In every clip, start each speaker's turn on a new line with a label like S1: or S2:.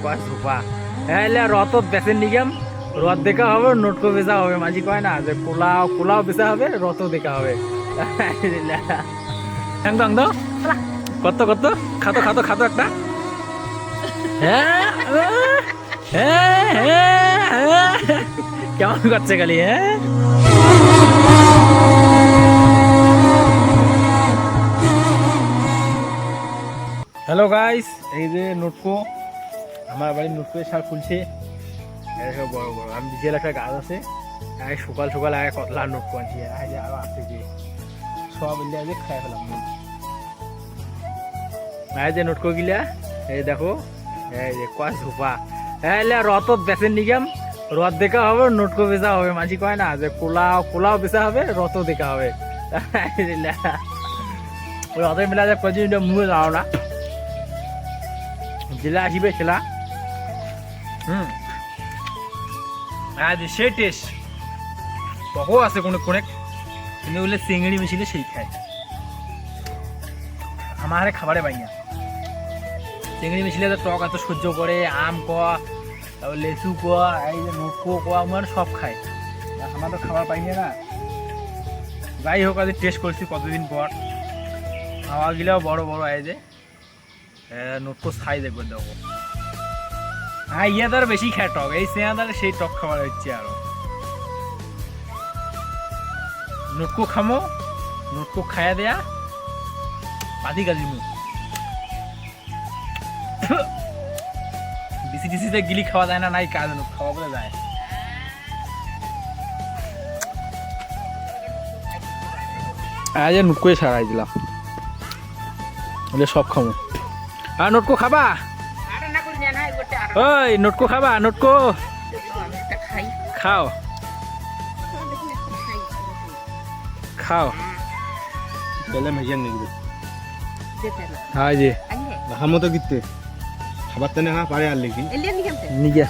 S1: কয় ধোপা এলে রথত বেচে নিগাম রথ দেখা হবে নোটকো বেচা হবে মাঝি কয় না যে কোলাও বেচা হবে রথও দেখা হবে একদম কত কত খাতো খাতো খাতো একটা হ্যাঁ হ্যাঁ হ্যাঁ কেমন করছে খালি হ্যাঁ হ্যালো গাইস এই যে নোটকো আমার বাড়ির নোটকো শাক ফুলছে সব বড় বড় আমি বিকেল একটা গাছ আছে সকাল সকাল আগে কতলা নোটকো আনছি আরো আছে যে সব যে খাই ফেলাম যে নোটকো গিলা এই দেখো এই যে কয় ধোপা এলে রথত বেচে নিগাম রথ দেখা হবে নোটকো বেচা হবে মাঝি কয় না যে কোলাও বেচা হবে রথও দেখা হবে রথের মেলা যে কদিন মুখে যাও না জেলা আসবে খেলা সে টেস্ট তখন আছে কোনে কোনে কিন্তু বলে চিংড়ি মিশিলে সেই খায় আমার খাবারে পাইনা চিংড়ি মিশিলে তো টক এত সহ্য করে আম কোয়া তারপর লেচু কোয়া এই যে নোটকো কোয়া আমার সব খায় আমার তো খাবার পাইনি না যাই হোক আজ টেস্ট করছি কতদিন পর খাওয়া গিলাও বড় বড় এই যে নোটকো ছাই দেখবেন দেখো হ্যাঁ ইয়াদার বেশি খায় টক এই সেয়াদার সেই টক খাবার হচ্ছে আরো নোটকো খামো নোটকো খায়া দেয়া পাতি গাজি মুখ ডিসি ডিসিতে গিলি খাওয়া যায় না নাই কাজ খাওয়া বলে যায় আজ নোটকো সারাই দিলাম সব খামো আর নোটকো খাবা ওই নোটকো খাবা নোটকো খাও খাও
S2: পেলে মেজিয়ান নিগবে
S1: হ্যাঁ জি
S2: দেখামো তো কিতে খাবার তেনে হ্যাঁ পারে আর লিখি
S1: নিজে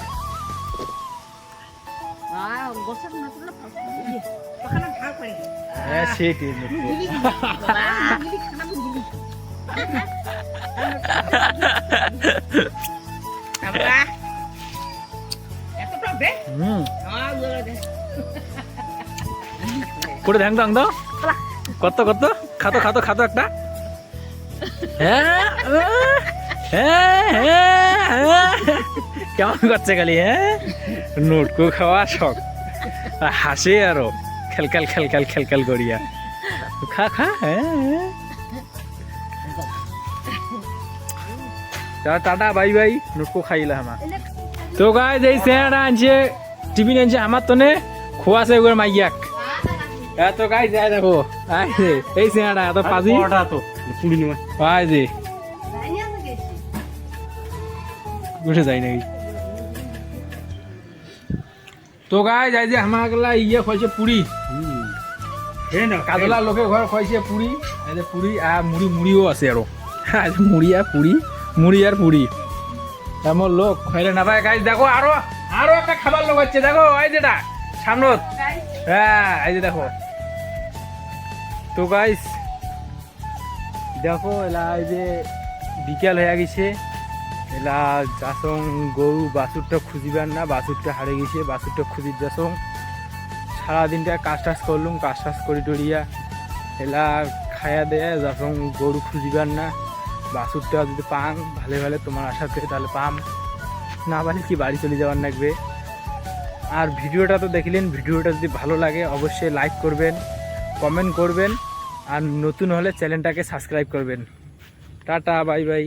S1: হ্যাঁ সেটি করে ধ্যান দাং দাও কত কত খাতো খাতো খাতো একটা হ্যাঁ কেমন করছে খালি হ্যাঁ নোটকো খাওয়া শখ হাসে আরো খেলকাল খেলকাল খেলকাল করিয়া খা খা হ্যাঁ টাটা বাই বাই নোটকো খাইলা আমার তো গাইস এই সেটা আনছে টিফিন আনছে আমার তো নে খোয়াছে ওর মাইয়াক এত গাইস যায় দেখো এই সেটা এত পাজি
S2: তো পুরি নিমা
S1: আয় যে উঠে যাই নাকি তো গাইস যাই যে আমার গলা ইয়ে খাইছে পুরি কাজলা লোকে ঘর খাইছে পুরি এই যে পুরি আর মুড়িও আছে আরো মুড়ি আর পুরি মুড়ি আর পুরি এমন লোক খাইলে না পায় গাইস দেখো আরো একটা খাবার লোক হচ্ছে দেখো এই যেটা সামনত হ্যাঁ এই যে দেখো তো গাইস দেখো এলা এই যে বিকেল হয়ে গেছে এলা যাসং গরু বাছুরটা খুঁজিবার না বাছুরটা হারে গেছে বাছুরটা খুঁজির যাসং সারাদিনটা কাজ টাজ করলুম কাজ টাজ করি টরিয়া এলা খায়া দেয়া যাসং গরু খুঁজিবার না বাছুরটা যদি পাং ভালো ভালো তোমার আশাতে তাহলে পাম না পারলে কি বাড়ি চলে যাওয়ার লাগবে আর ভিডিওটা তো দেখলেন ভিডিওটা যদি ভালো লাগে অবশ্যই লাইক করবেন কমেন্ট করবেন আর নতুন হলে চ্যানেলটাকে সাবস্ক্রাইব করবেন টাটা বাই বাই।